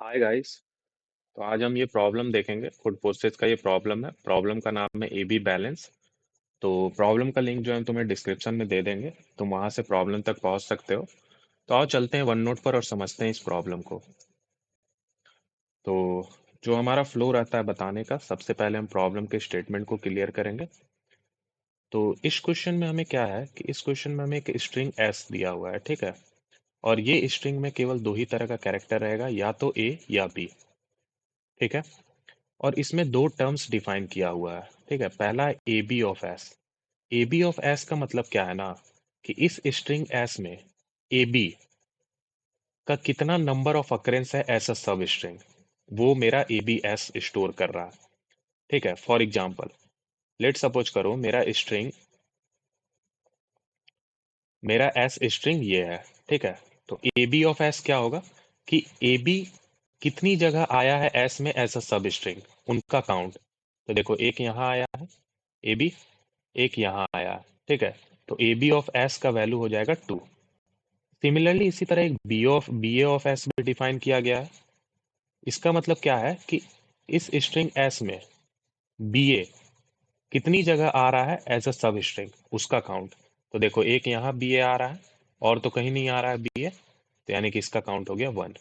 Hi guys. तो आज हम ये प्रॉब्लम देखेंगे। फूड प्रोसेस का ये प्रॉब्लम है। प्रॉब्लम का नाम है ए बी बैलेंस। तो प्रॉब्लम का लिंक जो है हम तुम्हें डिस्क्रिप्शन में दे देंगे, तुम वहां से प्रॉब्लम तक पहुंच सकते हो। तो आओ चलते हैं वन नोट पर और समझते हैं इस प्रॉब्लम को। तो जो हमारा फ्लो रहता है बताने का, सबसे पहले हम प्रॉब्लम के स्टेटमेंट को क्लियर करेंगे। तो इस क्वेश्चन में हमें क्या है कि इस क्वेश्चन में हमें एक स्ट्रिंग एस दिया हुआ है, ठीक है। और ये स्ट्रिंग में केवल दो ही तरह का कैरेक्टर रहेगा, या तो ए या बी, ठीक है। और इसमें दो टर्म्स डिफाइन किया हुआ है, ठीक है। पहला है A B of S. A B of S का मतलब क्या है ना, कि इस स्ट्रिंग एस में ए बी का कितना नंबर ऑफ अकरेंस है एज अ सब स्ट्रिंग, वो मेरा ए बी एस स्टोर कर रहा है, ठीक है। फॉर एग्जाम्पल, लेट सपोज करो मेरा एस स्ट्रिंग ये है, ठीक है। तो ए बी ऑफ एस क्या होगा कि ए बी कितनी जगह आया है एस में एज अ सब स्ट्रिंग, उनका काउंट। तो देखो, एक यहाँ आया है ए बी, एक यहाँ आया है, ठीक है। तो ए बी ऑफ एस का वैल्यू हो जाएगा 2। सिमिलरली इसी तरह एक बी ए ऑफ एस भी डिफाइन किया गया है। इसका मतलब क्या है कि इस स्ट्रिंग एस में बी ए कितनी जगह आ रहा है एज अ सब स्ट्रिंग, उसका काउंट। तो देखो, एक यहाँ बी ए आ रहा है और तो कहीं नहीं आ रहा है बी ए, तो यानी कि इसका काउंट हो गया 1।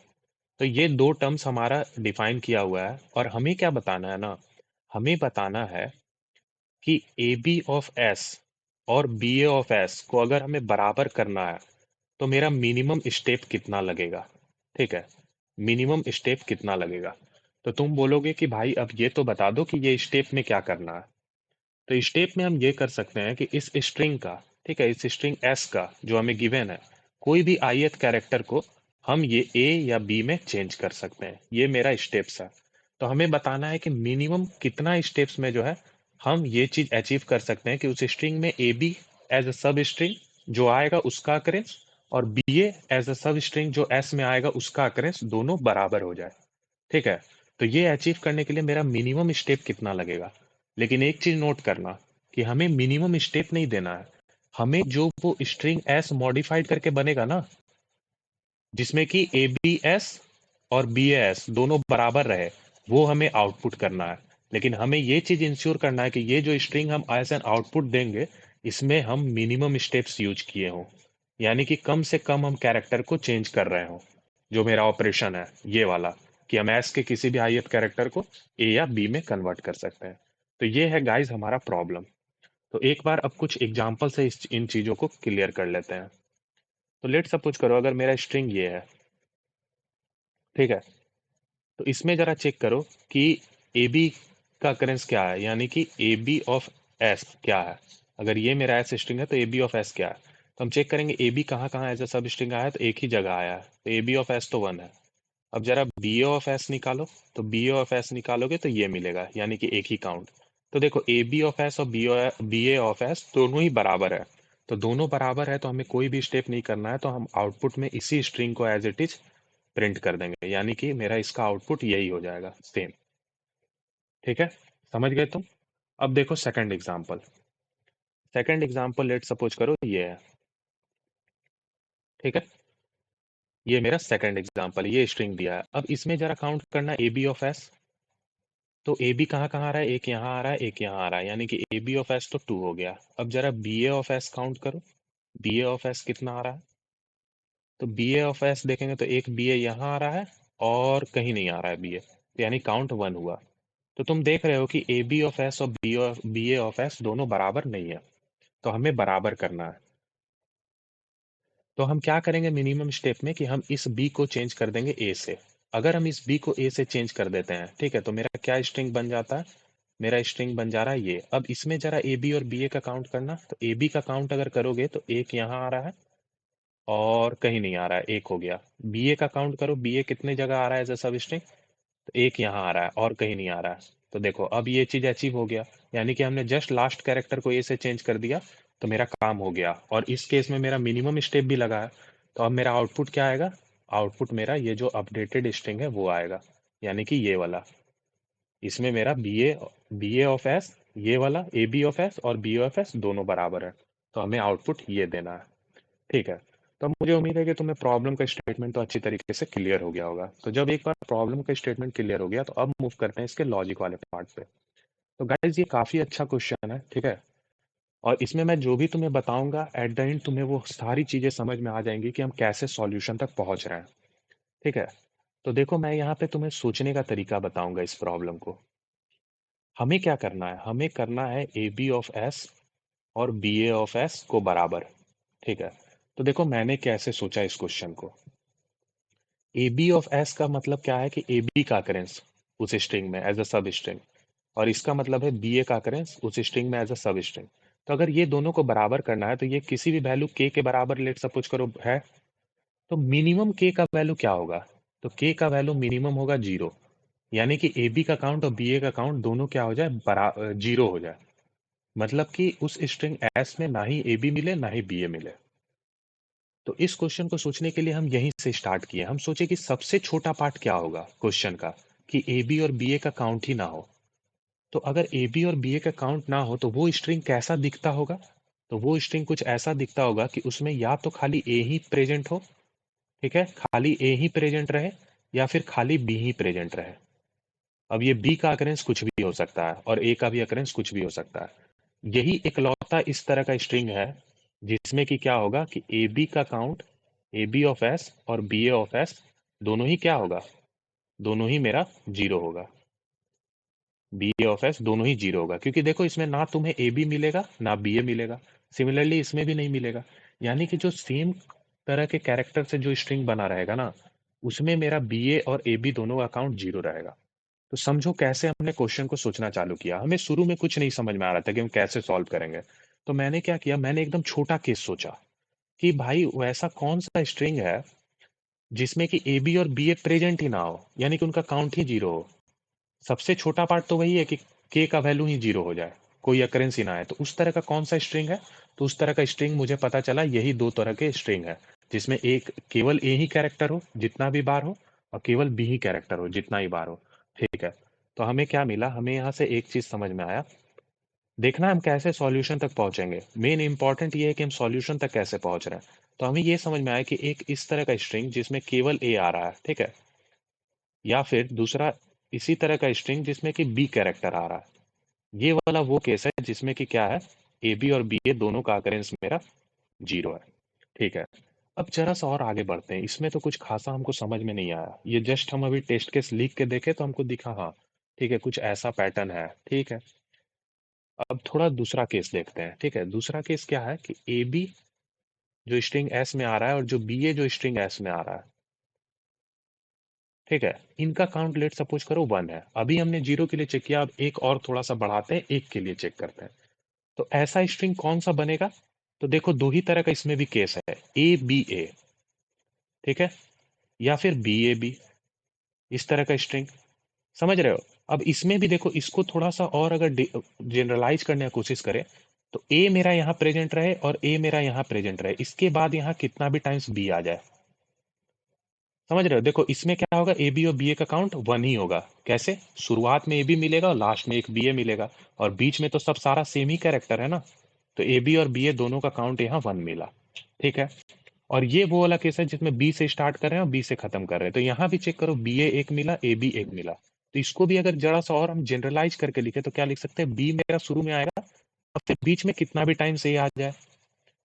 तो ये दो टर्म्स हमारा डिफाइन किया हुआ है, और हमें क्या बताना है ना, हमें बताना है कि ए बी ऑफ एस और बी ए ऑफ एस को अगर हमें बराबर करना है तो मेरा मिनिमम स्टेप कितना लगेगा, ठीक है। मिनिमम स्टेप कितना लगेगा। तो तुम बोलोगे कि भाई अब ये तो बता दो कि ये स्टेप में क्या करना है। तो स्टेप में हम ये कर सकते हैं कि इस स्ट्रिंग का, ठीक है, इस स्ट्रिंग एस का जो हमें गिवन है, कोई भी ith कैरेक्टर को हम ये ए या बी में चेंज कर सकते हैं। ये मेरा स्टेप्स है। तो हमें बताना है कि मिनिमम कितना स्टेप्स में जो है हम ये चीज अचीव कर सकते हैं कि उस स्ट्रिंग में ए बी एज अ सब स्ट्रिंग जो आएगा उसका अकरेंस, और बी ए एज अ सब स्ट्रिंग जो एस में आएगा उसका अकरेंस दोनों बराबर हो जाए, ठीक है। तो ये अचीव करने के लिए मेरा मिनिमम स्टेप कितना लगेगा। लेकिन एक चीज नोट करना कि हमें मिनिमम स्टेप नहीं देना है, हमें जो वो स्ट्रिंग एस मॉडिफाइड करके बनेगा ना, जिसमें कि ए बी एस और बी एस दोनों बराबर रहे, वो हमें आउटपुट करना है। लेकिन हमें ये चीज इंश्योर करना है कि ये जो स्ट्रिंग हम एज एन आउटपुट देंगे, इसमें हम मिनिमम स्टेप्स यूज किए हों, यानी कि कम से कम हम कैरेक्टर को चेंज कर रहे हों। जो मेरा ऑपरेशन है ये वाला, कि हम एस के किसी भी ith कैरेक्टर को ए या बी में कन्वर्ट कर सकते हैं। तो ये है गाइस हमारा प्रॉब्लम। तो एक बार अब कुछ एग्जांपल से इन चीजों को क्लियर कर लेते हैं। तो लेट सपोज करो अगर मेरा स्ट्रिंग ये है, ठीक है। तो इसमें जरा चेक करो कि ए बी का अकरेंस क्या है, यानी कि ए बी ऑफ एस क्या है। अगर ये मेरा एस स्ट्रिंग है तो ए बी ऑफ एस क्या है। तो हम चेक करेंगे ए बी कहाँ कहाँ एज अ सब स्ट्रिंग आया है, तो एक ही जगह आया है, तो ए बी ऑफ एस तो 1 है। अब जरा बी ए ऑफ एस निकालो, तो बी ए ऑफ एस निकालोगे तो ये मिलेगा, यानी कि एक ही काउंट। तो देखो, ए बी ऑफ एस और बी ए ऑफ एस दोनों ही बराबर है। तो दोनों बराबर है तो हमें कोई भी स्टेप नहीं करना है, तो हम आउटपुट में इसी स्ट्रिंग को एज इट इज प्रिंट कर देंगे, यानी कि मेरा इसका आउटपुट यही हो जाएगा सेम, ठीक है। समझ गए तुम। अब देखो second example. Second example let suppose करो ये है, ठीक है। ये मेरा सेकंड एग्जांपल, ये स्ट्रिंग दिया है। अब इसमें जरा काउंट करना ए बी ऑफ एस। तो ए बी कहाँ कहाँ आ रहा है, एक यहाँ आ रहा है, एक यहाँ आ रहा है, यानी कि ए बी ऑफ एस तो 2 हो गया। अब जरा B A of S count करो, बी ए ऑफ एस कितना आ रहा है। तो बी ए ऑफ एस देखेंगे तो एक बी ए यहाँ आ रहा है और कहीं नहीं आ रहा है बी ए, तो यानी काउंट 1 हुआ। तो तुम देख रहे हो कि ए बी ऑफ एस और बी ए ऑफ एस दोनों बराबर नहीं है, तो हमें बराबर करना है। तो हम क्या करेंगे मिनिमम स्टेप में कि हम इस बी को चेंज कर देंगे ए से। अगर हम इस बी को ए से चेंज कर देते हैं, ठीक है, तो मेरा क्या स्ट्रिंग बन जाता है, मेरा स्ट्रिंग बन जा रहा है ये। अब इसमें जरा ए बी और बी ए का काउंट करना, तो ए बी का काउंट अगर करोगे तो एक यहाँ आ रहा है और कहीं नहीं आ रहा है, एक हो गया। बी ए का काउंट करो, बी ए कितने जगह आ रहा है एज अ सब स्ट्रिंग, तो एक यहाँ आ रहा है और कहीं नहीं आ रहा है। तो देखो, अब ये चीज अचीव हो गया, यानी कि हमने जस्ट लास्ट कैरेक्टर को ए से चेंज कर दिया, तो मेरा काम हो गया। और इस केस में मेरा मिनिमम स्टेप भी लगा है। तो अब मेरा आउटपुट क्या आएगा, आउटपुट मेरा ये जो अपडेटेड स्ट्रिंग है वो आएगा, यानी कि ये वाला। इसमें मेरा बी ए ऑफ एस, ये वाला ए बी ऑफ एस और बी ऑफ एस दोनों बराबर है, तो हमें आउटपुट ये देना है, ठीक है। तो अब मुझे उम्मीद है कि तुम्हें प्रॉब्लम का स्टेटमेंट तो अच्छी तरीके से क्लियर हो गया होगा। तो जब एक बार प्रॉब्लम का स्टेटमेंट क्लियर हो गया तो अब मूव करते हैं इसके लॉजिक वाले पार्ट पे। तो गाइज ये काफी अच्छा क्वेश्चन है, ठीक है। और इसमें मैं जो भी तुम्हें बताऊंगा एट द एंड तुम्हें वो सारी चीजें समझ में आ जाएंगी कि हम कैसे सॉल्यूशन तक पहुंच रहे हैं, ठीक है। तो देखो मैं यहाँ पे तुम्हें सोचने का तरीका बताऊंगा इस प्रॉब्लम को। हमें क्या करना है, हमें करना है ए बी ऑफ एस और बी ए ऑफ एस को बराबर, ठीक है। तो देखो मैंने कैसे सोचा इस क्वेश्चन को। ए बी ऑफ एस का मतलब क्या है कि ए बी का अकरेंस उस स्ट्रिंग में एज अ सब स्ट्रिंग, और इसका मतलब है बी ए का अकरेंस उस स्ट्रिंग में एज अ सब स्ट्रिंग। तो अगर ये दोनों को बराबर करना है तो ये किसी भी वैल्यू के बराबर लेट सपोज करो है, तो मिनिमम के का वैल्यू क्या होगा, तो के का वैल्यू मिनिमम होगा 0। यानी कि ए बी का काउंट और बी ए का काउंट दोनों क्या हो जाए, 0 हो जाए। मतलब कि उस स्ट्रिंग एस में ना ही ए बी मिले ना ही बी ए मिले। तो इस क्वेश्चन को सोचने के लिए हम यहीं से स्टार्ट किए। हम सोचे कि सबसे छोटा पार्ट क्या होगा क्वेश्चन का, कि ए बी और बी ए का काउंट ही ना हो। तो अगर ए बी और बी ए का काउंट ना हो तो वो स्ट्रिंग कैसा दिखता होगा, तो वो स्ट्रिंग कुछ ऐसा दिखता होगा कि उसमें या तो खाली ए ही प्रेजेंट हो, ठीक है, खाली ए ही प्रेजेंट रहे, या फिर खाली बी ही प्रेजेंट रहे। अब ये बी का अकरेंस कुछ भी हो सकता है और ए का भी अकरेंस कुछ भी हो सकता है। यही इकलौता इस तरह का स्ट्रिंग है जिसमें कि क्या होगा कि ए बी का count, A B of S और बी ए ऑफ एस दोनों ही क्या होगा, दोनों ही मेरा 0 होगा। बी ए ऑफ एस दोनों ही 0 होगा, क्योंकि देखो इसमें ना तुम्हें ए बी मिलेगा ना बी ए मिलेगा। सिमिलरली इसमें भी नहीं मिलेगा। यानी कि जो सेम तरह के कैरेक्टर से जो स्ट्रिंग बना रहेगा ना, उसमें मेरा बी ए और ए बी दोनों का काउंट 0 रहेगा। तो समझो कैसे हमने क्वेश्चन को सोचना चालू किया। हमें शुरू में कुछ नहीं समझ में आ रहा था कि हम कैसे सॉल्व करेंगे। तो मैंने क्या किया, मैंने एकदम छोटा केस सोचा कि भाई वैसा कौन सा स्ट्रिंग है जिसमें कि ए बी और बी ए प्रेजेंट ही ना हो, यानी कि उनका काउंट ही 0 हो। सबसे छोटा पार्ट तो वही है कि के का वैल्यू ही 0 हो जाए, कोई अकरेंस ही ना आए। तो उस तरह का कौन सा स्ट्रिंग है, तो उस तरह का स्ट्रिंग मुझे पता चला यही दो तरह के स्ट्रिंग है, जिसमें एक केवल ए ही कैरेक्टर हो जितना भी बार हो, और केवल बी ही कैरेक्टर हो जितना ही बार हो, ठीक है। तो हमें क्या मिला, हमें यहाँ से एक चीज समझ में आया। देखना है हम कैसे सॉल्यूशन तक पहुंचेंगे, मेन इंपॉर्टेंट ये है कि हम सॉल्यूशन तक कैसे पहुंच रहे हैं। तो हमें ये समझ में आया कि एक इस तरह का स्ट्रिंग जिसमें केवल ए आ रहा है, ठीक है, या फिर दूसरा इसी तरह का स्ट्रिंग जिसमें कि बी कैरेक्टर आ रहा है। ये वाला वो केस है जिसमें कि क्या है, ए बी और बी ए दोनों का अकरेंस मेरा 0 है, ठीक है। अब जरा सा और आगे बढ़ते हैं। इसमें तो कुछ खासा हमको समझ में नहीं आया, ये जस्ट हम अभी टेस्ट केस लिख के देखे तो हमको दिखा हाँ ठीक है कुछ ऐसा पैटर्न है, ठीक है। अब थोड़ा दूसरा केस देखते हैं, ठीक है। दूसरा केस क्या है कि ए बी जो स्ट्रिंग एस में आ रहा है और जो बी ए जो स्ट्रिंग एस में आ रहा है, ठीक है, इनका काउंट लेट सपोज करो 1 है। अभी हमने 0 के लिए चेक किया, अब एक और थोड़ा सा बढ़ाते हैं, 1 के लिए चेक करते हैं। तो ऐसा स्ट्रिंग कौन सा बनेगा, तो देखो दो ही तरह का इसमें भी केस है, ए बी ए, ठीक है, या फिर बी ए बी, इस तरह का स्ट्रिंग, समझ रहे हो। अब इसमें भी देखो, इसको थोड़ा सा और अगर जनरलाइज करने की कोशिश करें, तो ए मेरा यहाँ प्रेजेंट रहे और ए मेरा यहाँ प्रेजेंट रहे, इसके बाद यहाँ कितना भी टाइम्स बी आ जाए, समझ रहे हो। देखो इसमें क्या होगा, ए बी और बी ए का काउंट 1 ही होगा। कैसे, शुरुआत में ए बी मिलेगा और लास्ट में एक बी ए मिलेगा, और बीच में तो सब सारा सेम ही कैरेक्टर है ना। तो ए बी और बी ए दोनों का काउंट यहाँ 1 मिला, ठीक है। और ये वो वाला केस है जिसमें बी से स्टार्ट कर रहे हैं और बी से खत्म कर रहे हैं। तो यहाँ भी चेक करो, बी ए एक मिला, ए बी एक मिला। तो इसको भी अगर जरा सा और हम जनरलाइज करके लिखे तो क्या लिख सकते हैं, बी मेरा शुरू में आएगा और फिर बीच में कितना भी टाइम से आ जाए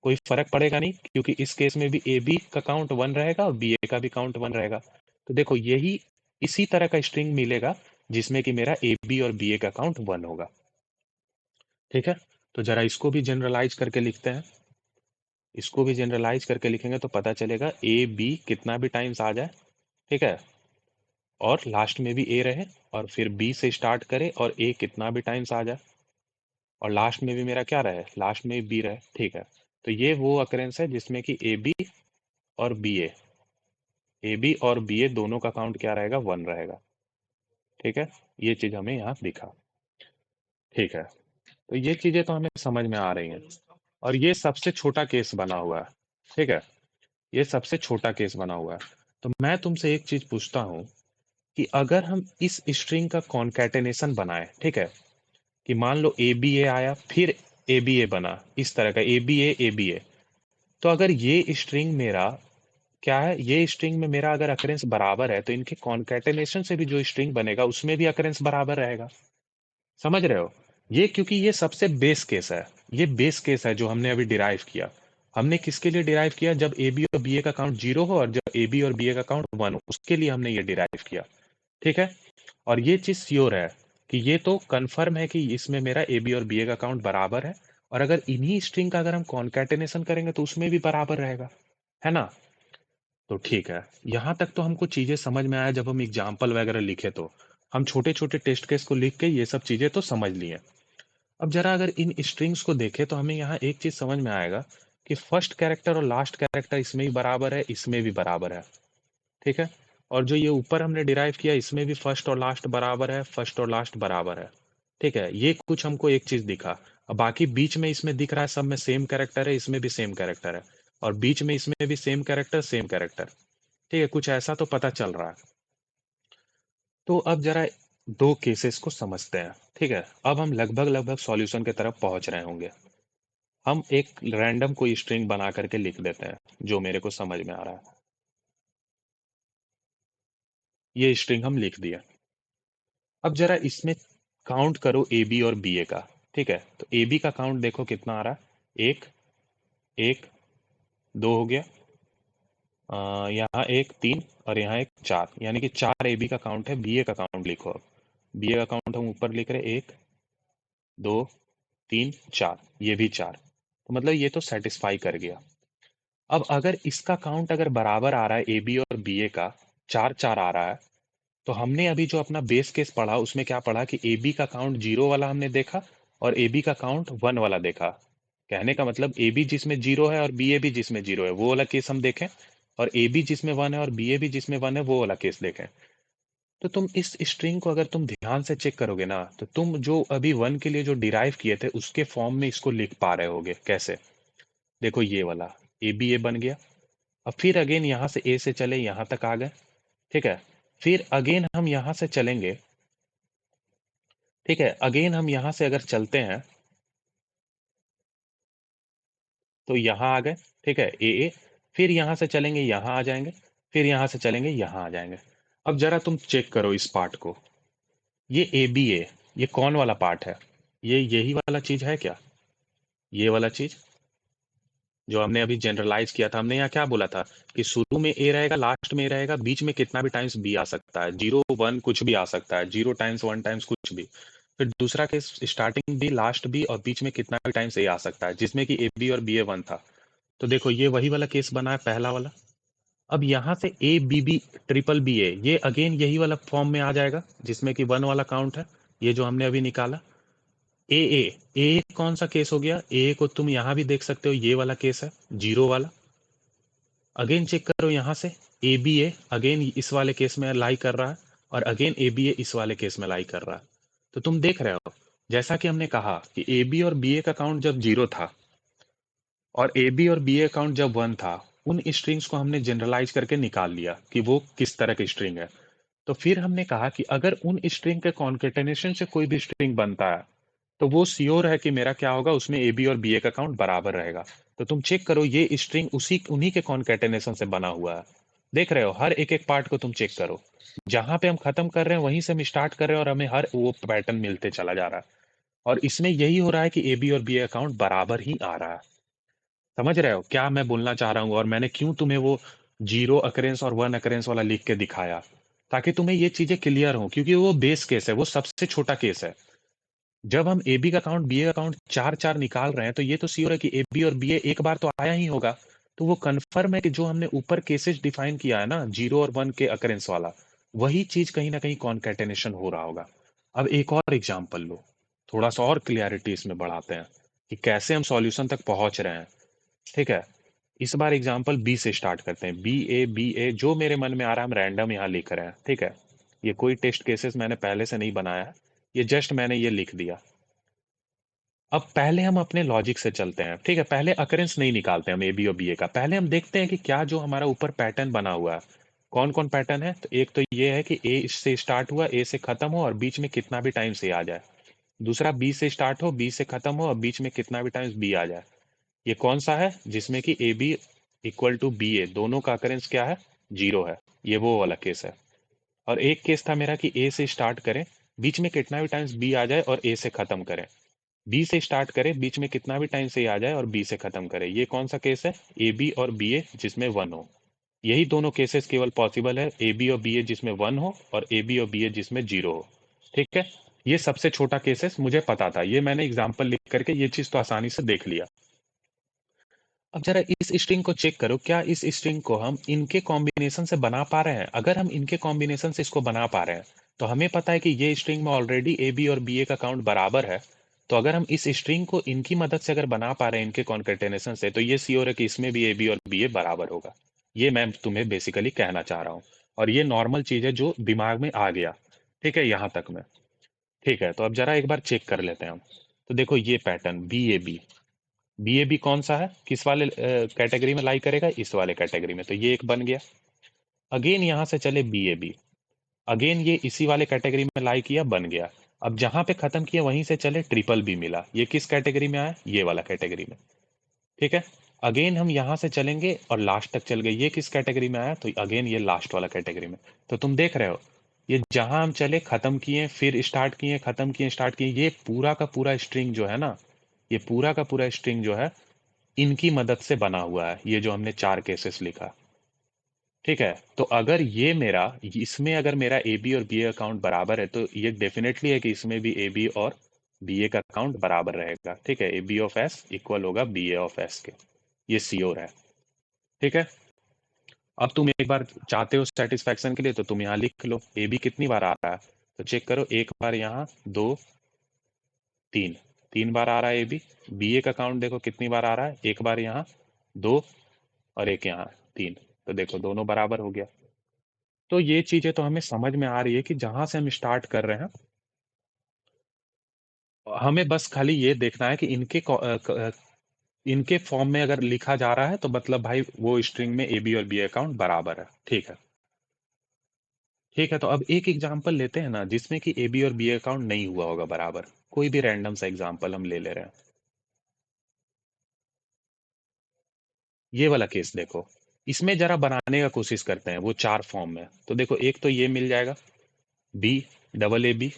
कोई फर्क पड़ेगा नहीं, क्योंकि इस केस में भी ए बी का काउंट 1 रहेगा और बी ए का भी काउंट 1 रहेगा। तो देखो यही इसी तरह का स्ट्रिंग मिलेगा जिसमें कि मेरा ए बी और बी ए का काउंट 1 होगा, ठीक है। तो जरा इसको भी जनरलाइज करके लिखते हैं। इसको भी जनरलाइज करके लिखेंगे तो पता चलेगा ए बी कितना भी टाइम्स आ जाए, ठीक है, और लास्ट में भी ए रहे, और फिर बी से स्टार्ट करे और ए कितना भी टाइम्स आ जाए, और लास्ट में भी मेरा क्या रहे, लास्ट में बी रहे, ठीक है। तो ये वो अकरेंस है जिसमें कि और बी ए बी और बी ए दोनों का काउंट क्या रहेगा, 1 रहेगा, ठीक है। ये चीज हमें यहाँ दिखा, ठीक है। तो ये चीजें तो हमें समझ में आ रही हैं, और ये सबसे छोटा केस बना हुआ है, ठीक है। ये सबसे छोटा केस बना हुआ है। तो मैं तुमसे एक चीज पूछता हूँ कि अगर हम इस स्ट्रिंग का कॉन्कैटेनेशन बनाए, ठीक है, कि मान लो ए बी ए आया फिर ए बी ए बना, इस तरह का A B A A B ए, तो अगर ये स्ट्रिंग मेरा क्या है, ये स्ट्रिंग में मेरा अगर अकरेंस बराबर है तो इनके कॉन्कैटिनेशन से भी जो स्ट्रिंग बनेगा उसमें भी अकरेंस बराबर रहेगा। समझ रहे हो? ये क्योंकि ये सबसे बेस केस है। ये बेस केस है जो हमने अभी डिराइव किया। हमने किसके लिए डिराइव किया? जब ए बी और बी ए का काउंट 0 हो और जब ए बी और बी ए का काउंट 1 हो, उसके लिए हमने ये डिराइव किया। ठीक है? और ये चीज श्योर है कि ये तो कंफर्म है कि इसमें मेरा ए बी और बी ए का काउंट बराबर है। और अगर इन्हीं स्ट्रिंग का अगर हम कॉन्कैटिनेशन करेंगे तो उसमें भी बराबर रहेगा, है ना? तो ठीक है, यहाँ तक तो हमको चीजें समझ में आया। जब हम एग्जाम्पल वगैरह लिखे तो हम छोटे छोटे टेस्ट केस को लिख के ये सब चीजें तो समझ लिए। अब जरा अगर इन स्ट्रिंग्स को देखें तो हमें यहाँ एक चीज समझ में आएगा कि फर्स्ट कैरेक्टर और लास्ट कैरेक्टर इसमें भी बराबर है, इसमें भी बराबर है। ठीक है? और जो ये ऊपर हमने डिराइव किया इसमें भी फर्स्ट और लास्ट बराबर है, फर्स्ट और लास्ट बराबर है। ठीक है? ये कुछ हमको एक चीज दिखा। अब बाकी बीच में इसमें दिख रहा है सब में सेम कैरेक्टर है, इसमें भी सेम कैरेक्टर है, और बीच में इसमें भी सेम कैरेक्टर सेम कैरेक्टर। ठीक है? कुछ ऐसा तो पता चल रहा है। तो अब जरा दो केसेस को समझते हैं। ठीक है? अब हम लगभग लगभग सॉल्यूशन की तरफ पहुंच रहे होंगे। हम एक रैंडम कोई स्ट्रिंग बना करके लिख देते हैं जो मेरे को समझ में आ रहा है। ये स्ट्रिंग हम लिख दिया। अब जरा इसमें काउंट करो ए बी और बी ए का। ठीक है? तो ए बी का काउंट देखो कितना आ रहा है। एक, एक, दो हो गया, यहाँ एक, तीन, और यहाँ एक, चार, यानी कि चार ए बी का काउंट है। बी ए का काउंट लिखो। अब बी ए का काउंट हम ऊपर लिख रहे हैं, एक, दो, तीन, चार, ये भी चार। तो मतलब ये तो सेटिस्फाई कर गया। अब अगर इसका काउंट अगर बराबर आ रहा है ए बी और बी ए का, चार चार आ रहा है, तो हमने अभी जो अपना बेस केस पढ़ा उसमें क्या पढ़ा कि ए बी का काउंट जीरो वाला हमने देखा और ए बी का काउंट वन वाला देखा। कहने का मतलब ए बी जिसमें जीरो है और बी ए भी जिसमें जीरो है वो वाला केस हम देखें, और ए बी जिसमें वन है और बी ए भी जिसमें वन है वो वाला केस देखें। तो तुम इस स्ट्रिंग को अगर तुम ध्यान से चेक करोगे ना तो तुम जो अभी वन के लिए जो डिराइव किए थे उसके फॉर्म में इसको लिख पा रहे होगे। कैसे? देखो ये वाला ए बी ए बन गया। अब फिर अगेन यहाँ से ए से चले यहाँ तक आ गए। ठीक है? फिर अगेन हम यहाँ से चलेंगे। ठीक है? अगेन हम यहाँ से अगर चलते हैं तो यहाँ आ गए। ठीक है? ए, फिर यहाँ से चलेंगे यहाँ आ जाएंगे, फिर यहाँ से चलेंगे यहाँ आ जाएंगे। अब जरा तुम चेक करो इस पार्ट को। ये ए बी ए, ये कौन वाला पार्ट है? ये यही वाला चीज है क्या? ये वाला चीज जो हमने अभी जनरलाइज किया था। हमने यहाँ क्या बोला था कि शुरू में ए रहेगा, लास्ट में ए रहेगा, बीच में कितना भी टाइम्स बी आ सकता है, जीरो वन कुछ भी आ सकता है, जीरो टाइम्स वन टाइम्स कुछ भी। फिर दूसरा केस स्टार्टिंग भी, लास्ट भी, और बीच में कितना भी टाइम्स ए आ सकता है, जिसमें कि ए बी और बी ए वन था। तो देखो ये वही वाला केस बना है, पहला वाला। अब यहाँ से A B B triple B A, ये अगेन यही वाला फॉर्म में आ जाएगा जिसमें कि वन वाला काउंट है, ये जो हमने अभी निकाला। ए ए ए कौन सा केस हो गया? ए को तुम यहाँ भी देख सकते हो, ये वाला केस है, जीरो वाला। अगेन चेक करो यहाँ से, ए बी ए अगेन इस वाले केस में लाई कर रहा है, और अगेन ए बी ए इस वाले केस में लाई कर रहा है। तो तुम देख रहे हो जैसा कि हमने कहा कि ए बी और बी ए का काउंट जब जीरो था और ए बी और बी ए काउंट जब वन था, उन स्ट्रिंग्स को हमने जनरलाइज करके निकाल लिया कि वो किस तरह की स्ट्रिंग है। तो फिर हमने कहा कि अगर उन स्ट्रिंग के कॉन्केटेनेशन से कोई भी स्ट्रिंग बनता है तो वो श्योर है कि मेरा क्या होगा, उसमें ए बी और बी ए का काउंट बराबर रहेगा। तो तुम चेक करो ये स्ट्रिंग उसी उन्हीं के कॉन्केटेनेशन से बना हुआ है। देख रहे हो? हर एक एक पार्ट को तुम चेक करो, जहां पे हम खत्म कर रहे हैं वहीं से हम स्टार्ट कर रहे हैं और हमें हर वो पैटर्न मिलते चला जा रहा है। और इसमें यही हो रहा है कि ए बी और बी ए अकाउंट बराबर ही आ रहा है। समझ रहे हो क्या मैं बोलना चाह रहा हूँ? और मैंने क्यों तुम्हें वो जीरो अकरेंस और वन अकरेंस वाला लिख के दिखाया, ताकि तुम्हें ये चीजें क्लियर हो, क्योंकि वो बेस केस है, वो सबसे छोटा केस है। जब हम ए बी का काउंट बी ए का काउंट चार चार निकाल रहे हैं तो ये तो श्योर है कि ए बी और बी ए एक बार तो आया ही होगा। तो वो कंफर्म है कि जो हमने ऊपर केसेस डिफाइन किया है ना, जीरो और वन के अकरेंस वाला, वही चीज कहीं ना कहीं कॉन्केटेनेशन हो रहा होगा। अब एक और एग्जांपल लो, थोड़ा सा और क्लियरिटी इसमें बढ़ाते हैं कि कैसे हम सॉल्यूशन तक पहुंच रहे हैं। ठीक है? इस बार एग्जांपल बी से स्टार्ट करते हैं। बी ए जो मेरे मन में आ रहा है हम रैंडम यहाँ लिख रहे हैं। ठीक है? ये कोई टेस्ट केसेस मैंने पहले से नहीं बनाया है, ये जस्ट मैंने ये लिख दिया। अब पहले हम अपने लॉजिक से चलते हैं। ठीक है? पहले अकरेंस नहीं निकालते हम ए बी और बी ए का, पहले हम देखते हैं कि क्या जो हमारा ऊपर पैटर्न बना हुआ है, कौन कौन पैटर्न है। तो एक तो ये है कि ए से स्टार्ट हुआ, ए से खत्म हो और बीच में कितना भी टाइम से आ जाए। दूसरा बी से स्टार्ट हो, बी से खत्म हो और बीच में कितना भी टाइम बी आ जाए। ये कौन सा है जिसमें कि A B equal to B A दोनों का अकरेंस क्या है, 0 है। ये वो वाला केस है। और एक केस था मेरा कि ए से स्टार्ट करें, बीच में कितना भी टाइम्स बी आ जाए और ए से खत्म करें। बी से स्टार्ट करें, बीच में कितना भी टाइम से आ जाए और बी से खत्म करें। ये कौन सा केस है, ए बी और बी ए जिसमें 1 हो। यही दोनों केसेस केवल पॉसिबल है, ए बी और बी ए जिसमें 1 हो और ए बी और बी ए जिसमें 0 हो। ठीक है, ये सबसे छोटा केसेस मुझे पता था, ये मैंने एग्जाम्पल लिख करके ये चीज तो आसानी से देख लिया। अब जरा इस स्ट्रिंग को चेक करो, क्या इस स्ट्रिंग को हम इनके कॉम्बिनेशन से बना पा रहे हैं। अगर हम इनके कॉम्बिनेशन से इसको बना पा रहे हैं तो हमें पता है कि ये स्ट्रिंग में ऑलरेडी ए बी और बी ए का काउंट बराबर है। तो अगर हम इस स्ट्रिंग को इनकी मदद से अगर बना पा रहे हैं इनके कॉन्केटेनेशन से, तो ये श्योर है कि इसमें भी ए बी और बी ए बराबर होगा। ये मैं तुम्हें बेसिकली कहना चाह रहा हूँ, और ये नॉर्मल चीज है जो दिमाग में आ गया। ठीक है, यहाँ तक में ठीक है। तो अब जरा एक बार चेक कर लेते हैं हम। तो देखो ये pattern B A B, B A B कौन सा है, किस वाले कैटेगरी में लाई करेगा, इस वाले कैटेगरी में, तो ये एक बन गया। अगेन यहां से चले बी ए बी, अगेन ये इसी वाले कैटेगरी में लाई किया, बन गया। अब जहां पे खत्म किया वहीं से चले ट्रिपल बी मिला, ये किस कैटेगरी में आया, ये वाला कैटेगरी में। ठीक है, अगेन हम यहां से चलेंगे और लास्ट तक चल गए, ये किस कैटेगरी में आया, तो अगेन ये लास्ट वाला कैटेगरी में। तो तुम देख रहे हो, ये जहां हम चले खत्म किए, फिर स्टार्ट किए, खत्म किए, स्टार्ट किए, ये पूरा का पूरा स्ट्रिंग जो है ना, ये पूरा का पूरा स्ट्रिंग जो है इनकी मदद से बना हुआ है, ये जो हमने 4 केसेस लिखा। ठीक है, तो अगर ये मेरा, इसमें अगर मेरा ए बी और बी ए अकाउंट बराबर है तो ये डेफिनेटली है कि इसमें भी ए बी और बी ए का अकाउंट बराबर रहेगा। ठीक है, A B of S equal होगा बी ए ऑफ एस के, ये श्योर है। ठीक है, अब तुम एक बार चाहते हो सेटिस्फैक्शन के लिए तो तुम यहाँ लिख लो ए बी कितनी बार आ रहा है, तो चेक करो, एक बार यहाँ, दो, तीन, 3 बार आ रहा है ए बी। बी ए का काउंट देखो कितनी बार आ रहा है, एक बार यहाँ, दो, और एक यहाँ, 3। तो देखो दोनों बराबर हो गया। तो ये चीजें तो हमें समझ में आ रही है कि जहां से हम स्टार्ट कर रहे हैं, हमें बस खाली ये देखना है कि इनके फॉर्म में अगर लिखा जा रहा है तो मतलब भाई वो स्ट्रिंग में ए बी और बी अकाउंट बराबर है। ठीक है, ठीक है। तो अब एक एग्जांपल लेते हैं ना जिसमें कि ए बी और बी अकाउंट नहीं हुआ होगा बराबर, कोई भी रैंडम सा एग्जांपल हम ले ले रहे हैं। ये वाला केस देखो, इसमें जरा बनाने का कोशिश करते हैं वो 4 फॉर्म में। तो देखो एक तो ये मिल जाएगा बी डबल ए बी,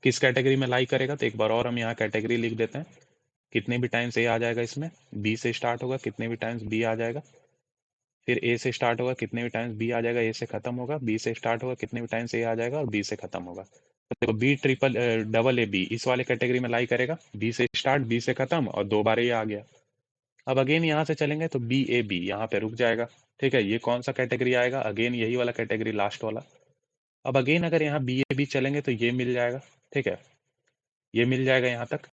किस कैटेगरी में लाई करेगा, तो एक बार और हम यहाँ कैटेगरी लिख देते हैं। कितने भी टाइम्स ए आ जाएगा, इसमें बी से स्टार्ट होगा, कितने भी टाइम्स बी आ जाएगा, फिर ए से स्टार्ट होगा, कितने भी टाइम्स बी आ जाएगा, ए से खत्म होगा, बी से स्टार्ट होगा, कितने भी टाइम्स ए आ जाएगा और बी से खत्म होगा। तो देखो B triple double A B इस वाले कैटेगरी में लाई करेगा, बी से स्टार्ट बी से खत्म और 2 बार ए आ गया। अब अगेन यहाँ से चलेंगे तो बी ए बी यहाँ पे रुक जाएगा। ठीक है, ये कौन सा कैटेगरी आएगा, अगेन यही वाला कैटेगरी लास्ट वाला। अब अगेन अगर यहाँ बी ए बी चलेंगे तो ये मिल जाएगा। ठीक है, ये मिल जाएगा यहाँ तक,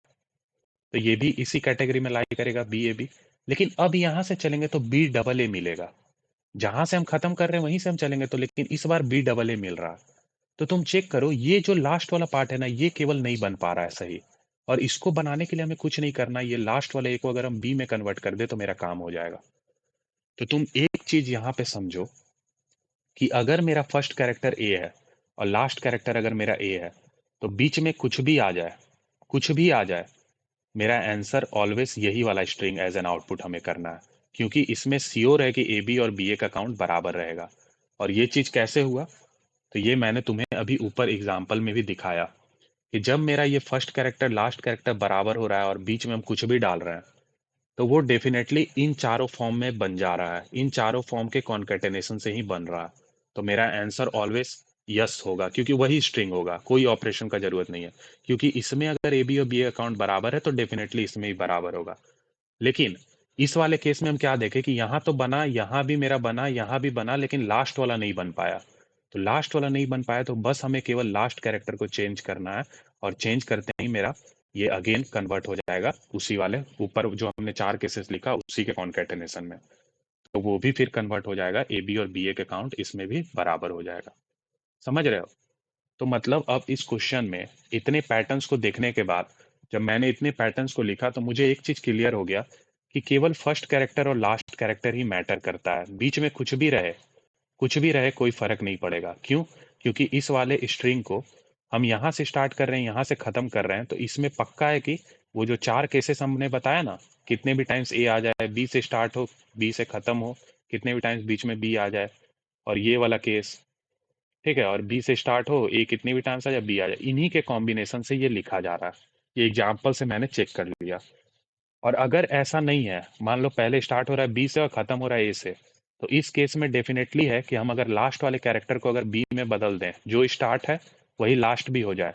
तो ये भी इसी कैटेगरी में लाई करेगा बी ए बी। लेकिन अब यहां से चलेंगे तो बी डबल ए मिलेगा, जहां से हम खत्म कर रहे हैं वहीं से हम चलेंगे तो, लेकिन इस बार बी डबल ए मिल रहा है। तो तुम चेक करो, ये जो लास्ट वाला पार्ट है ना, ये केवल नहीं बन पा रहा है सही। और इसको बनाने के लिए हमें कुछ नहीं करना, ये लास्ट वाले ए को अगर हम बी में कन्वर्ट कर दे तो मेरा काम हो जाएगा। तो तुम एक चीज यहां पे समझो कि अगर मेरा फर्स्ट कैरेक्टर ए है और लास्ट कैरेक्टर अगर मेरा ए है, तो बीच में कुछ भी आ जाए, कुछ भी आ जाए, मेरा आंसर ऑलवेज यही वाला स्ट्रिंग एज एन आउटपुट हमें करना है, क्योंकि इसमें श्योर है कि ए बी और बी ए का काउंट बराबर रहेगा। और ये चीज कैसे हुआ, तो ये मैंने तुम्हें अभी ऊपर एग्जाम्पल में भी दिखाया कि जब मेरा ये फर्स्ट कैरेक्टर लास्ट कैरेक्टर बराबर हो रहा है और बीच में हम कुछ भी डाल रहे हैं, तो वो डेफिनेटली इन चारों फॉर्म में बन जा रहा है, इन चारों फॉर्म के कॉन्केटेनेशन से ही बन रहा है। तो मेरा आंसर ऑलवेज यस होगा, क्योंकि वही स्ट्रिंग होगा, कोई ऑपरेशन का जरूरत नहीं है। क्योंकि इसमें अगर ए बी और बी अकाउंट बराबर है तो डेफिनेटली इसमें भी बराबर होगा। लेकिन इस वाले केस में हम क्या देखें कि यहाँ तो बना, यहाँ भी मेरा बना, यहाँ भी बना, लेकिन लास्ट वाला नहीं बन पाया। तो लास्ट वाला नहीं बन पाया तो बस हमें केवल लास्ट कैरेक्टर को चेंज करना है, और चेंज करते ही मेरा ये अगेन कन्वर्ट हो जाएगा उसी वाले ऊपर जो हमने 4 केसेस लिखा उसी के कॉन्केटेनेशन में। तो वो भी फिर कन्वर्ट हो जाएगा, ए बी और बी ए के काउंट इसमें भी बराबर हो जाएगा। समझ रहे हो। तो मतलब अब इस क्वेश्चन में इतने पैटर्न्स को देखने के बाद, जब मैंने इतने पैटर्न्स को लिखा तो मुझे एक चीज क्लियर हो गया कि केवल फर्स्ट कैरेक्टर और लास्ट कैरेक्टर ही मैटर करता है, बीच में कुछ भी रहे, कुछ भी रहे कोई फर्क नहीं पड़ेगा। क्यों, क्योंकि इस वाले स्ट्रिंग को हम यहाँ से स्टार्ट कर रहे हैं, यहाँ से खत्म कर रहे हैं, तो इसमें पक्का है कि वो जो 4 केसेस हमने बताया ना, कितने भी टाइम्स ए आ जाए, बी से स्टार्ट हो, बी से खत्म हो, कितने भी टाइम्स बीच में बी आ जाए, और ये वाला केस, ठीक है, और बी से स्टार्ट हो, ए कितने भी टाइम्स आ जाए, बी आ जाए, इन्हीं के कॉम्बिनेशन से ये लिखा जा रहा है। ये एग्जाम्पल से मैंने चेक कर लिया। और अगर ऐसा नहीं है, मान लो पहले स्टार्ट हो रहा है बी से और खत्म हो रहा है ए से, तो इस केस में डेफिनेटली है कि हम अगर लास्ट वाले कैरेक्टर को अगर बी में बदल दें, जो स्टार्ट है वही लास्ट भी हो जाए,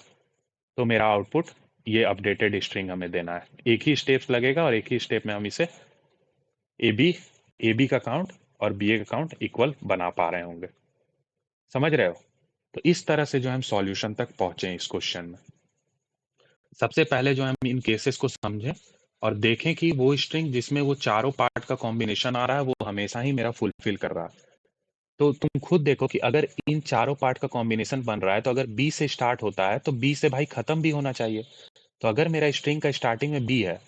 तो मेरा आउटपुट ये अपडेटेड स्ट्रिंग हमें देना है। एक ही स्टेप्स लगेगा और एक ही स्टेप में हम इसे ए बी का काउंट और बी ए का काउंट इक्वल बना पा रहे होंगे। समझ रहे हो? तो इस तरह से जो हम सॉल्यूशन तक पहुंचे इस क्वेश्चन में। सबसे पहले जो हम इन केसेस को समझें और देखें कि वो स्ट्रिंग जिसमें वो चारों पार्ट का कॉम्बिनेशन आ रहा है वो हमेशा ही मेरा फुलफिल कर रहा है। तो तुम खुद देखो कि अगर इन चारों पार्ट का कॉम्बिनेशन बन रहा है तो अगर बी से स्टार्ट होता है तो बी से भाई खत्म भी होना चाहिए। तो अगर मेरा स्ट्रिंग का स्टार्टिंग में बी है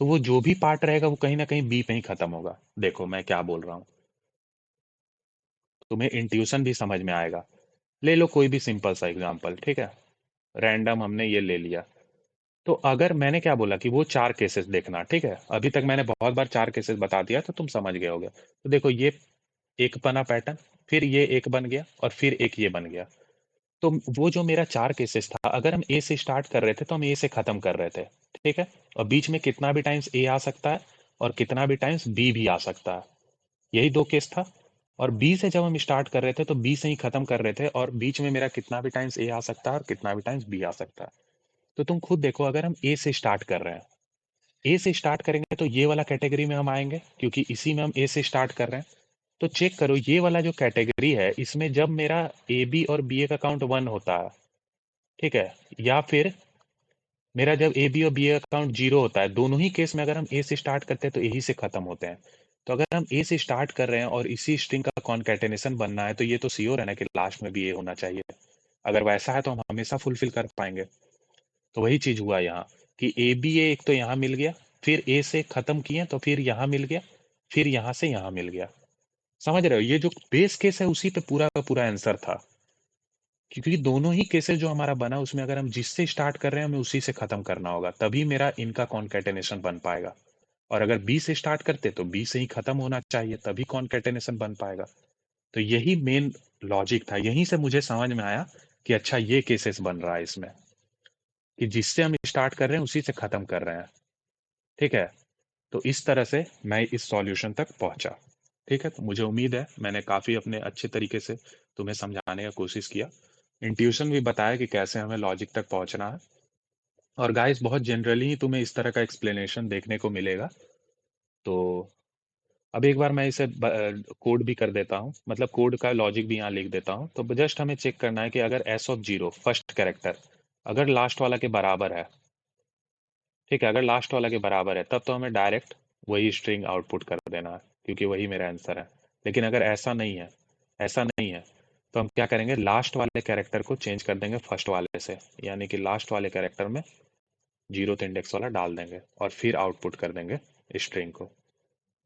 तो वो जो भी पार्ट रहेगा वो कहीं ना कहीं बी पे ही खत्म होगा। देखो मैं क्या बोल रहा हूँ, तुम्हें इंट्यूशन भी समझ में आएगा। ले लो कोई भी सिंपल सा एग्जांपल, ठीक है, रैंडम हमने ये ले लिया। तो अगर मैंने क्या बोला कि वो 4 केसेस देखना, ठीक है, अभी तक मैंने बहुत बार 4 केसेस बता दिया तो तुम समझ गए होगे। तो देखो ये एक बना पैटर्न, फिर ये एक बन गया और फिर एक ये बन गया। तो वो जो मेरा 4 केसेस था, अगर हम ए से स्टार्ट कर रहे थे तो हम ए से खत्म कर रहे थे, ठीक है, और बीच में कितना भी टाइम्स ए आ सकता है और कितना भी टाइम्स बी भी आ सकता है, यही 2 केस था। और बी से जब हम स्टार्ट कर रहे थे तो बी से ही खत्म कर रहे थे और बीच में मेरा कितना भी टाइम्स ए आ सकता है और कितना भी टाइम्स बी आ सकता है। तो तुम खुद देखो, अगर हम ए से स्टार्ट कर रहे हैं, ए से स्टार्ट करेंगे तो ये वाला कैटेगरी में हम आएंगे क्योंकि इसी में हम ए से स्टार्ट कर रहे हैं। तो चेक करो ये वाला जो कैटेगरी है इसमें जब मेरा ए बी और बी ए का काउंट 1 होता है, ठीक है, या फिर मेरा जब ए बी और बी ए का काउंट 0 होता है, दोनों ही केस में अगर हम ए से स्टार्ट करते हैं तो यही से खत्म होते हैं। तो अगर हम ए से स्टार्ट कर रहे हैं और इसी स्ट्रिंग का कॉन्कैटेनेशन बनना है तो ये तो श्योर है ना कि लास्ट में भी ए होना चाहिए। अगर वैसा है तो हम हमेशा फुलफिल कर पाएंगे। तो वही चीज हुआ यहाँ कि ए बी ए एक तो यहाँ मिल गया, फिर ए से खत्म किए तो फिर यहाँ मिल गया, फिर यहाँ से यहाँ मिल गया। समझ रहे हो? ये जो बेस केस है उसी पे पूरा का पूरा आंसर था, क्योंकि दोनों ही केसेस जो हमारा बना उसमें अगर हम जिससे स्टार्ट कर रहे हैं हमें उसी से खत्म करना होगा, तभी मेरा इनका कॉन्कैटेनेशन बन पाएगा। और अगर बी से स्टार्ट करते तो बी से ही खत्म होना चाहिए, तभी कॉन्कैटेनेशन बन पाएगा। तो यही मेन लॉजिक था, यहीं से मुझे समझ में आया कि अच्छा ये केसेस बन रहा है इसमें, कि जिससे हम स्टार्ट कर रहे हैं उसी से खत्म कर रहे हैं। ठीक है, तो इस तरह से मैं इस सॉल्यूशन तक पहुंचा। ठीक है, तो मुझे उम्मीद है मैंने काफ़ी अपने अच्छे तरीके से तुम्हें समझाने का कोशिश किया, इंट्यूशन भी बताया कि कैसे हमें लॉजिक तक पहुंचना है। और गाइस बहुत जनरली ही तुम्हें इस तरह का एक्सप्लेनेशन देखने को मिलेगा। तो अब एक बार मैं इसे कोड भी कर देता हूँ, मतलब कोड का लॉजिक भी यहाँ लिख देता हूँ। तो जस्ट हमें चेक करना है कि अगर S of zero first character अगर लास्ट वाला के बराबर है, ठीक है, अगर लास्ट वाला के बराबर है तब तो हमें डायरेक्ट वही स्ट्रिंग आउटपुट कर देना है क्योंकि वही मेरा आंसर है। लेकिन अगर ऐसा नहीं है, ऐसा नहीं है, तो हम क्या करेंगे, लास्ट वाले कैरेक्टर को चेंज कर देंगे फर्स्ट वाले से, यानी कि लास्ट वाले कैरेक्टर में जीरो इंडेक्स वाला डाल देंगे और फिर आउटपुट कर देंगे स्ट्रिंग को।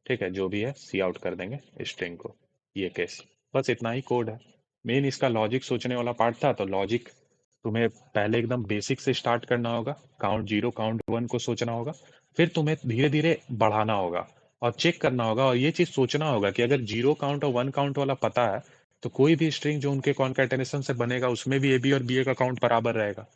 ठीक है, जो भी है सी आउट कर देंगे स्ट्रिंग को। ये केस, बस इतना ही कोड है। मेन इसका लॉजिक सोचने वाला पार्ट था, तो लॉजिक तुम्हें पहले एकदम बेसिक से स्टार्ट करना होगा, काउंट जीरो काउंट वन को सोचना होगा, फिर तुम्हें धीरे धीरे बढ़ाना होगा और चेक करना होगा, और ये चीज सोचना होगा कि अगर जीरो काउंट और वन काउंट वाला पता है तो कोई भी स्ट्रिंग जो उनके कॉन्कैटेनेशन से बनेगा उसमें भी ए बी और बी ए का काउंट बराबर रहेगा।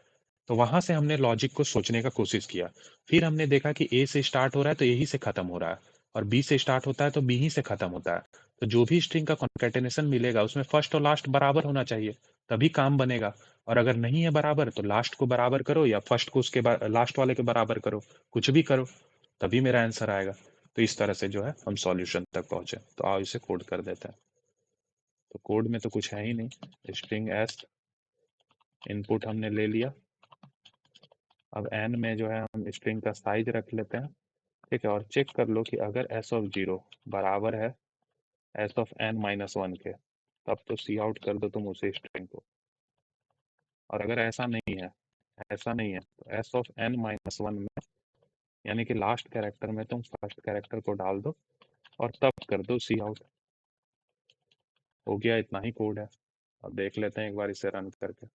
तो वहां से हमने लॉजिक को सोचने का कोशिश किया। फिर हमने देखा कि ए से स्टार्ट हो रहा है तो यही से खत्म हो रहा है, और बी से स्टार्ट होता है तो बी ही से खत्म होता है। तो जो भी स्ट्रिंग का कॉन्कैटेनेशन मिलेगा उसमें फर्स्ट और लास्ट बराबर होना चाहिए, तभी काम बनेगा। और अगर नहीं है बराबर तो लास्ट को बराबर करो या फर्स्ट को उसके लास्ट वाले के बराबर करो, कुछ भी करो, तभी मेरा आंसर आएगा। तो इस तरह से जो है हम सॉल्यूशन तक पहुंचे। तो आओ इसे कोड कर देते हैं। तो कोड में तो कुछ है ही नहीं, स्ट्रिंग एस इनपुट हमने ले लिया। अब एन में जो है हम स्ट्रिंग का साइज रख लेते हैं। ठीक है, और चेक कर लो कि अगर एस ऑफ जीरो बराबर है S of N minus one के, तब तो सी आउट कर दो तुम उसी स्ट्रिंग को। और अगर ऐसा नहीं है, ऐसा नहीं है, तो S of N minus one में, यानी कि लास्ट कैरेक्टर में तुम फर्स्ट कैरेक्टर को डाल दो और तब कर दो सी आउट। हो गया, इतना ही कोड है। अब देख लेते हैं एक बार इसे रन करके।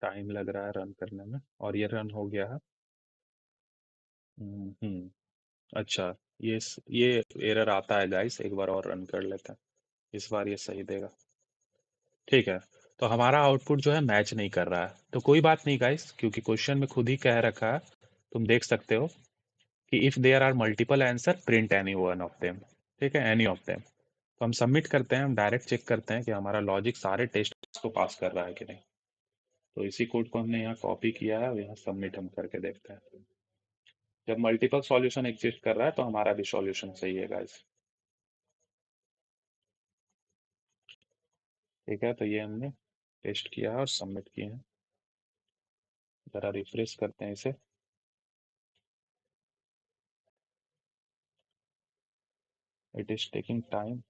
टाइम लग रहा है रन करने में, और ये रन हो गया है। अच्छा, ये एरर आता है गाइस, एक बार और रन कर लेते हैं, इस बार ये सही देगा। ठीक है, तो हमारा आउटपुट जो है मैच नहीं कर रहा है, तो कोई बात नहीं गाइस, क्योंकि क्वेश्चन में खुद ही कह रखा है, तुम देख सकते हो कि if there are multiple answer print any one of them. ठीक है, एनी ऑफ देम। तो हम सबमिट करते हैं, हम डायरेक्ट चेक करते हैं कि हमारा लॉजिक सारे टेस्ट को पास कर रहा है कि नहीं। तो इसी कोड को हमने यहाँ कॉपी किया है और यहाँ सबमिट हम करके देखते हैं। जब मल्टीपल सॉल्यूशन एग्जिस्ट कर रहा है तो हमारा भी सॉल्यूशन सही है गाइस। ठीक है, तो ये हमने टेस्ट किया है और सबमिट किए हैं। जरा रिफ्रेश करते हैं इसे। It is taking time.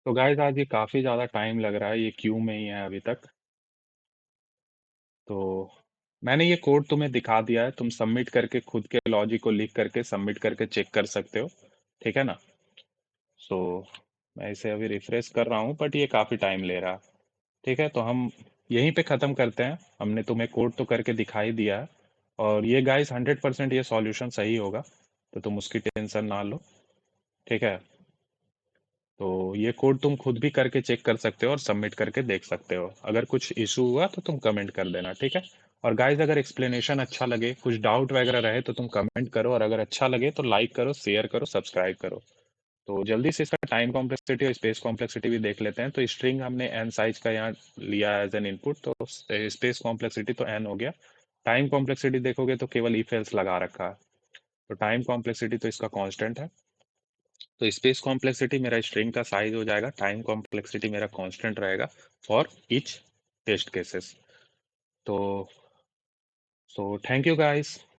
तो गाइस आज ये काफी ज्यादा टाइम लग रहा है, ये क्यू में ही है अभी तक। तो मैंने ये कोड तुम्हें दिखा दिया है, तुम सबमिट करके खुद के लॉजिक को लिख करके सबमिट करके चेक कर सकते हो। ठीक है ना। सो मैं इसे अभी रिफ्रेश कर रहा हूँ, बट ये काफी टाइम ले रहा है। ठीक है, तो हम यहीं पे ख़त्म करते हैं। हमने तुम्हें कोड तो करके दिखाई दिया है, और ये गाइस 100% ये सॉल्यूशन सही होगा, तो तुम उसकी टेंशन ना लो। ठीक है, तो ये कोड तुम खुद भी करके चेक कर सकते हो और सबमिट करके देख सकते हो। अगर कुछ इशू हुआ तो तुम कमेंट कर देना, ठीक है। और गाइस अगर एक्सप्लेनेशन अच्छा लगे, कुछ डाउट वगैरह रहे, तो तुम कमेंट करो, और अगर अच्छा लगे तो लाइक करो, शेयर करो, सब्सक्राइब करो। तो जल्दी से इसका टाइम कॉम्प्लेक्सिटी और स्पेस कॉम्प्लेक्सिटी भी देख लेते हैं। तो स्ट्रिंग हमने एन साइज का यहाँ लिया एज एन इनपुट, तो स्पेस कॉम्प्लेक्सिटी तो एन हो गया। टाइम कॉम्प्लेक्सिटी देखोगे तो केवल इफ एल्स लगा रखा है, तो टाइम कॉम्प्लेक्सिटी तो इसका कांस्टेंट है। तो स्पेस कॉम्प्लेक्सिटी मेरा स्ट्रिंग का साइज हो जाएगा, टाइम कॉम्प्लेक्सिटी मेरा कांस्टेंट रहेगा फॉर ईच टेस्ट केसेस। तो सो थैंक यू गाइस।